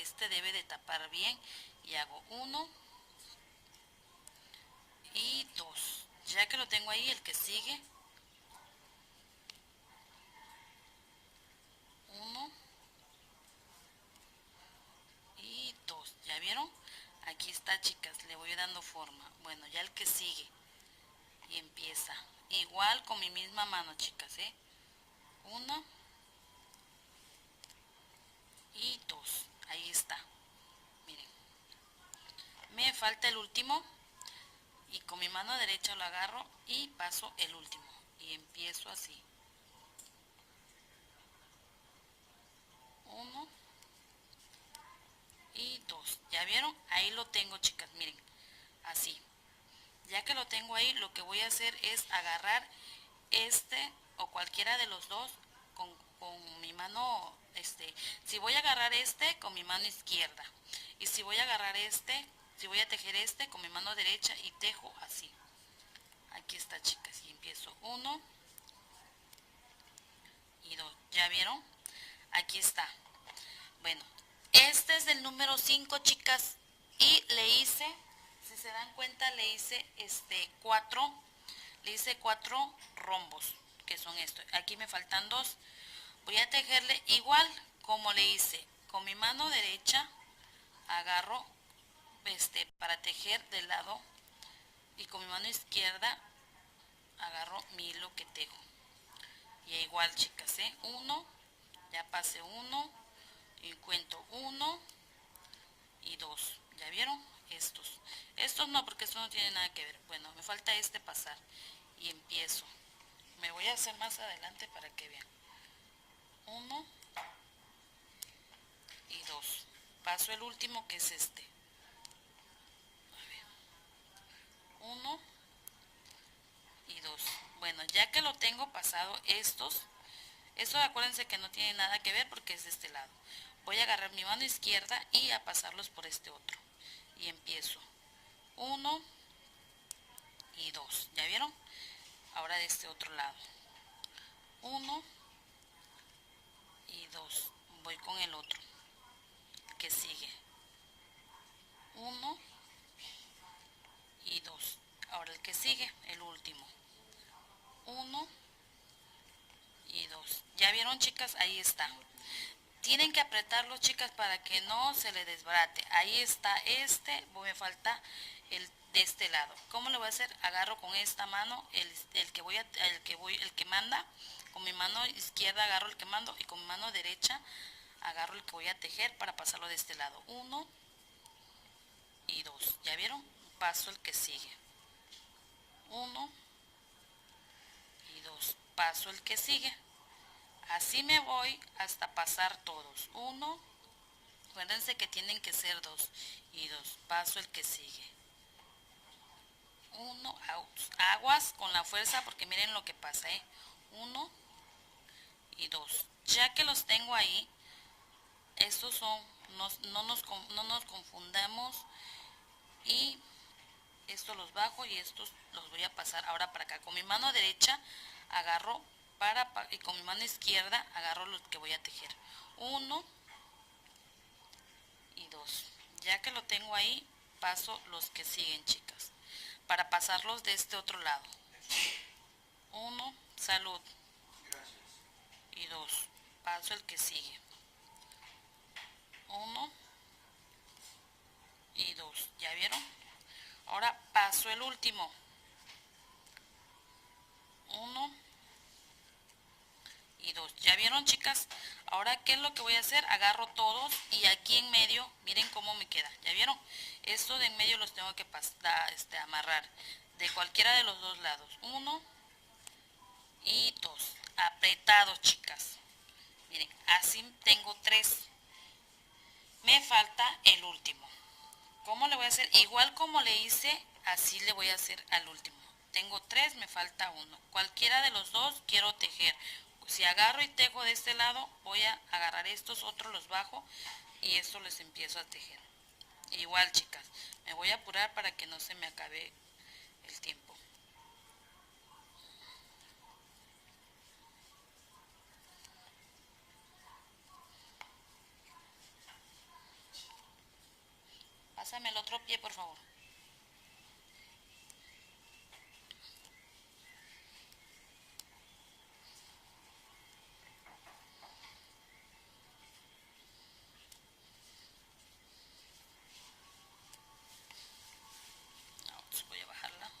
este debe de tapar bien y hago 1 y 2. Ya que lo tengo ahí, el que sigue, 1 y 2. ¿Ya vieron? Aquí está, chicas, le voy dando forma. Bueno, ya el que sigue y empieza igual con mi misma mano, chicas, 1 y 2. Ahí está. Miren, me falta el último y con mi mano derecha lo agarro y paso el último y empiezo así. 1 y 2. ¿Ya vieron? Ahí lo tengo, chicas, miren, así. Ya que lo tengo ahí, lo que voy a hacer es agarrar este o cualquiera de los dos con mi mano, si voy a agarrar este con mi mano izquierda y si voy a agarrar si voy a tejer con mi mano derecha y tejo así. Aquí está, chicas, y empiezo 1 y 2. ¿Ya vieron? Aquí está. Bueno, este es el número 5, chicas, y le hice, si se dan cuenta, le hice cuatro rombos, que son estos. Aquí me faltan 2. Voy a tejerle igual como le hice. Con mi mano derecha agarro para tejer del lado y con mi mano izquierda agarro mi hilo que tejo. Y igual, chicas, 1, ya pasé 1 y cuento 1 y 2. ¿Ya vieron? Estos no, porque estos no tienen nada que ver. Bueno, me falta pasar y empiezo. Me voy a hacer más adelante para que vean. 1 y 2. Paso el último, que es este. 1 y 2. Bueno, ya que lo tengo pasado estos acuérdense que no tiene nada que ver porque es de este lado. Voy a agarrar mi mano izquierda y a pasarlos por este otro. Y empiezo. 1 y 2. ¿Ya vieron? Ahora de este otro lado. 1 y 2. Voy con el otro que sigue. 1 y 2. Ahora el que sigue, el último. 1 y 2. ¿Ya vieron, chicas? Ahí está. Tienen que apretarlo, chicas, para que no se le desbarate. Ahí está me falta el de este lado. ¿Cómo le voy a hacer? Agarro con esta mano el que manda. Con mi mano izquierda agarro el que mando y con mi mano derecha agarro el que voy a tejer para pasarlo de este lado. 1 y 2. ¿Ya vieron? Paso el que sigue. 1 y 2. Paso el que sigue. Así me voy hasta pasar todos. 1, acuérdense que tienen que ser 2 y 2. Paso el que sigue. 1, aguas con la fuerza porque miren lo que pasa, 1 y 2. Ya que los tengo ahí, estos son, no nos confundamos y estos los bajo y estos los voy a pasar ahora para acá. Con mi mano derecha agarro y con mi mano izquierda agarro los que voy a tejer. 1 y 2. Ya que lo tengo ahí, paso los que siguen, chicas, para pasarlos de este otro lado. 1, salud. Y 2, paso el que sigue. 1 y 2. ¿Ya vieron? Ahora paso el último. 1 y 2. ¿Ya vieron, chicas? Ahora, ¿qué es lo que voy a hacer? Agarro todos y aquí en medio, miren cómo me queda. ¿Ya vieron? Esto de en medio los tengo que amarrar de cualquiera de los dos lados. 1 y 2. Apretados, chicas. Miren, así tengo 3. Me falta el último. ¿Cómo le voy a hacer? Igual como le hice, así le voy a hacer al último. Tengo 3, me falta 1. Cualquiera de los dos quiero tejer. Si agarro y tejo de este lado, voy a agarrar estos otros, los bajo y estos les empiezo a tejer. Igual, chicas, me voy a apurar para que no se me acabe el tiempo. Pásame el otro pie, por favor. No, pues voy a bajarla.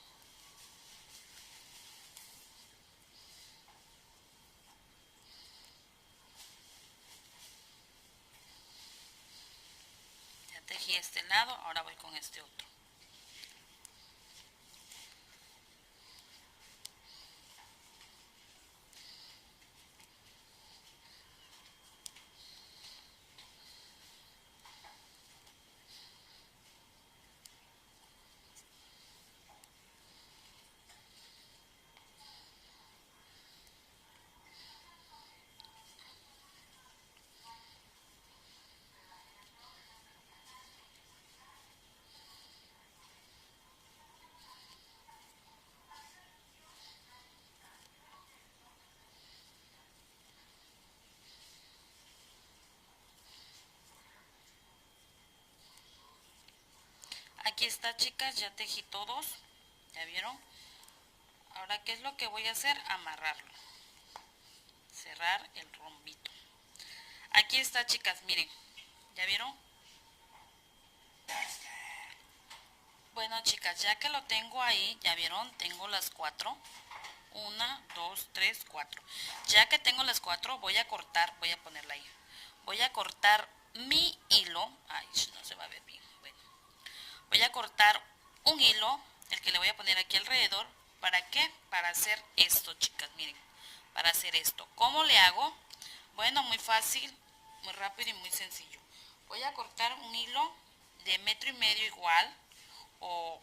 Ya tejí este lado, ahora voy con este otro. Aquí está, chicas, ya tejí todos. ¿Ya vieron? Ahora, ¿qué es lo que voy a hacer? Amarrarlo. Cerrar el rombito. Aquí está, chicas, miren. ¿Ya vieron? Bueno, chicas, ya que lo tengo ahí, ¿ya vieron? Tengo las 4. 1, 2, 3, 4. Ya que tengo las 4, voy a cortar, voy a ponerla ahí. Voy a cortar mi hilo. Ay, no se va a ver bien. Bueno, voy a cortar un hilo, el que le voy a poner aquí alrededor. ¿Para qué? Para hacer esto, chicas, miren. Para hacer esto. ¿Cómo le hago? Bueno, muy fácil, muy rápido y muy sencillo. Voy a cortar un hilo de 1,5 metros igual. O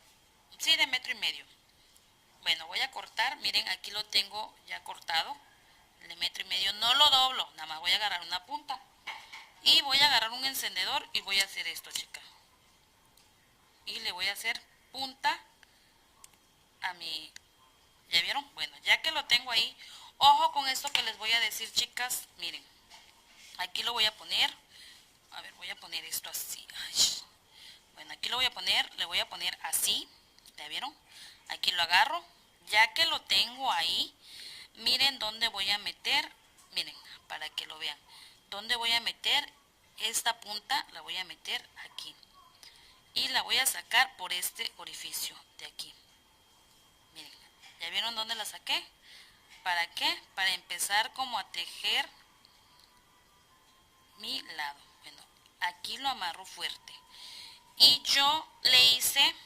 sí, de 1,5 metros. Bueno, voy a cortar, miren, aquí lo tengo ya cortado, el de 1,5 metros, no lo doblo, nada más voy a agarrar una punta y voy a agarrar un encendedor y voy a hacer esto, chicas, y le voy a hacer punta a mi, ¿ya vieron? Bueno, ya que lo tengo ahí, ojo con esto que les voy a decir, chicas, miren, aquí lo voy a poner, a ver, voy a poner esto así. Ay, bueno, aquí lo voy a poner, le voy a poner así, ¿ya vieron? Aquí lo agarro, ya que lo tengo ahí, miren dónde voy a meter, miren, para que lo vean, dónde voy a meter esta punta, la voy a meter aquí. Y la voy a sacar por este orificio de aquí. Miren, ¿ya vieron dónde la saqué? ¿Para qué? Para empezar como a tejer mi lado. Bueno, aquí lo amarro fuerte. Y yo le hice,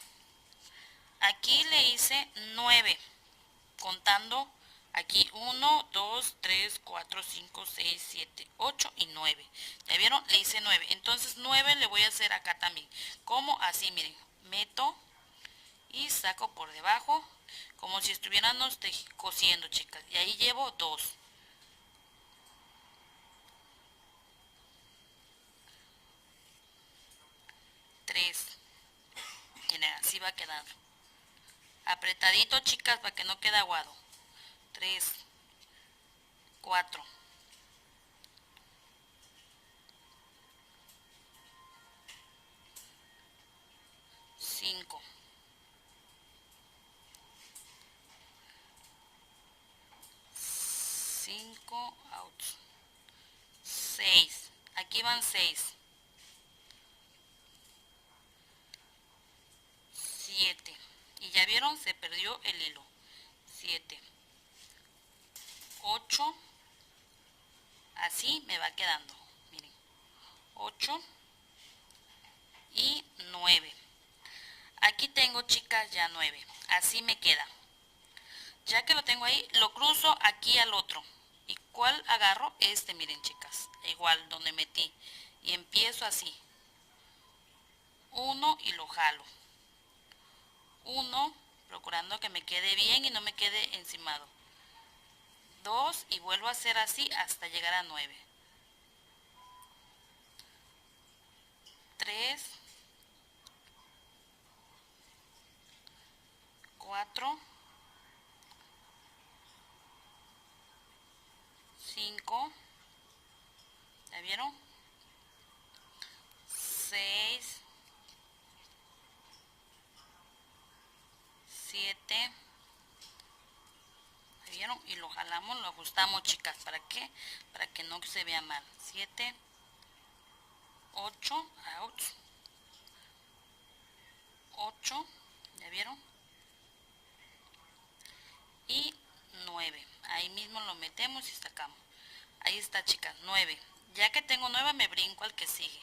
aquí le hice 9, contando aquí 1, 2, 3, 4, 5, 6, 7, 8 y 9. ¿Ya vieron? Le hice 9. Entonces 9 le voy a hacer acá también. Como así, miren, meto y saco por debajo, como si estuviéramos cosiendo, chicas. Y ahí llevo 2. 3. Miren, así va quedando. Apretadito, chicas, para que no quede aguado. 3, 4, 5, 5, 6. Aquí van 6. 7. Y ya vieron, se perdió el hilo. 7, 8. Así me va quedando. Miren. 8 y 9. Aquí tengo, chicas, ya 9. Así me queda. Ya que lo tengo ahí, lo cruzo aquí al otro. ¿Y cuál agarro? Este, miren, chicas. Igual, donde metí. Y empiezo así. 1 y lo jalo. 1, procurando que me quede bien y no me quede encimado. 2 y vuelvo a hacer así hasta llegar a 9. 3, 4, 5, ¿ya vieron? 6, 7. ¿Vieron? Y lo jalamos, lo ajustamos, chicas. ¿Para qué? Para que no se vea mal. 7, 8, 8, ¿ya vieron? Y 9. Ahí mismo lo metemos y sacamos. Ahí está, chicas, 9. Ya que tengo 9 me brinco al que sigue.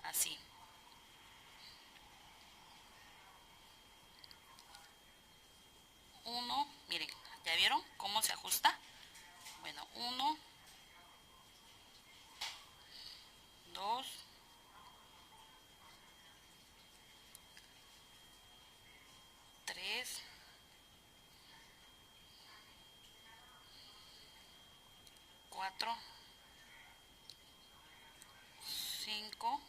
Así. Uno, miren, ¿ya vieron cómo se ajusta? Bueno, 1, 2, 3, 4, 5,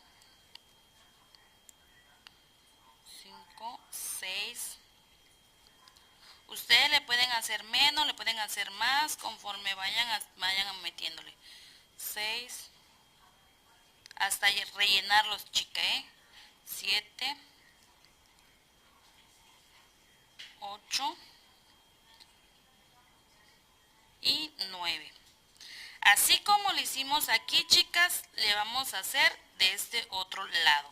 6. Ustedes le pueden hacer menos, le pueden hacer más conforme vayan metiéndole. 6, hasta rellenarlos, chicas, 7, 8 y 9. Así como lo hicimos aquí, chicas, le vamos a hacer de este otro lado.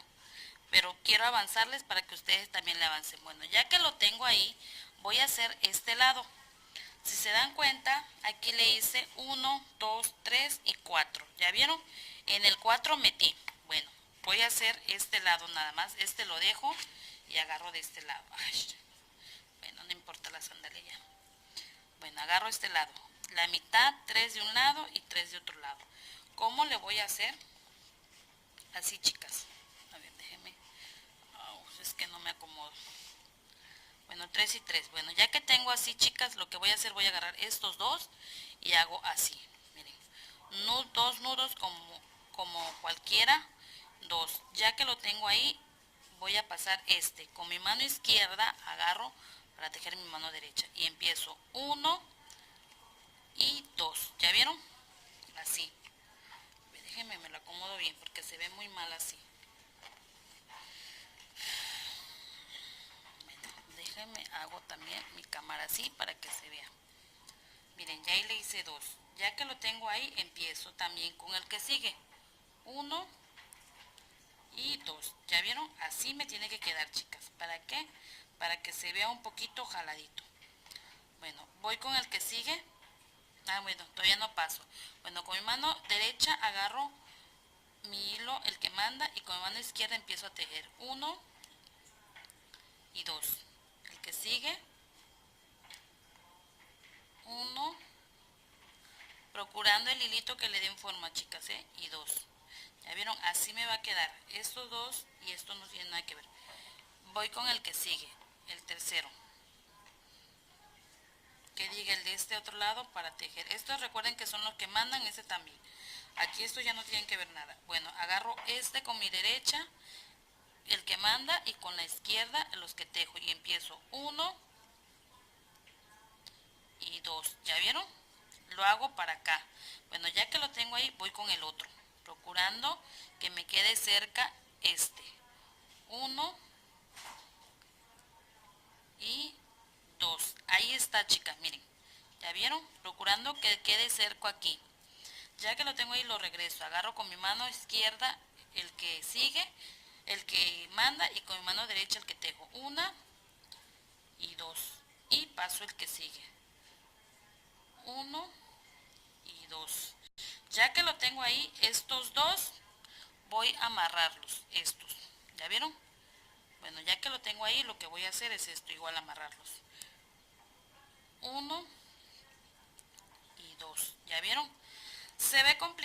Pero quiero avanzarles para que ustedes también le avancen. Bueno, ya que lo tengo ahí, voy a hacer este lado. Si se dan cuenta, aquí le hice 1, 2, 3 y 4. ¿Ya vieron? En el 4 metí. Bueno, voy a hacer este lado nada más. Este lo dejo y agarro de este lado. Ay, bueno, no importa la sandalia ya. Bueno, agarro este lado. La mitad, 3 de un lado y 3 de otro lado. ¿Cómo le voy a hacer? Así, chicas. A ver, déjenme. Oh, es que no me acomodo. Bueno, 3 y 3. Bueno, ya que tengo así, chicas, lo que voy a hacer, voy a agarrar estos dos y hago así. Miren, dos nudos como cualquiera. Dos. Ya que lo tengo ahí, voy a pasar este. Con mi mano izquierda agarro para tejer mi mano derecha. Y empiezo 1 y 2. ¿Ya vieron? Así. Déjenme, me lo acomodo bien porque se ve muy mal así. Déjenme, hago también mi cámara así para que se vea. Miren, ya ahí le hice 2. Ya que lo tengo ahí, empiezo también con el que sigue. 1 y 2. ¿Ya vieron? Así me tiene que quedar, chicas. ¿Para qué? Para que se vea un poquito jaladito. Bueno, voy con el que sigue. Ah, bueno, todavía no paso. Bueno, con mi mano derecha agarro mi hilo, el que manda, y con mi mano izquierda empiezo a tejer 1 y 2. El que sigue, 1, procurando el hilito que le den forma, chicas, y 2. Ya vieron, así me va a quedar. Estos dos y estos no tienen nada que ver. Voy con el que sigue, el tercero, que diga el de este otro lado para tejer. Estos recuerden que son los que mandan, ese también. Aquí estos ya no tienen que ver nada. Bueno, agarro este con mi derecha, el que manda, y con la izquierda los que tejo. Y empiezo 1 y 2. ¿Ya vieron? Lo hago para acá. Bueno, ya que lo tengo ahí, voy con el otro, procurando que me quede cerca este. 1 y 2. Ahí está, chicas, miren. ¿Ya vieron? Procurando que quede cerca aquí. Ya que lo tengo ahí, lo regreso. Agarro con mi mano izquierda el que sigue, el que manda, y con mi mano derecha el que tejo. 1 y 2. Y paso el que sigue. 1 y 2. Ya que lo tengo ahí, estos dos voy a amarrarlos. Estos. ¿Ya vieron? Bueno, ya que lo tengo ahí, lo que voy a hacer es esto, igual amarrarlos. 1 y 2. ¿Ya vieron? Se ve complicado.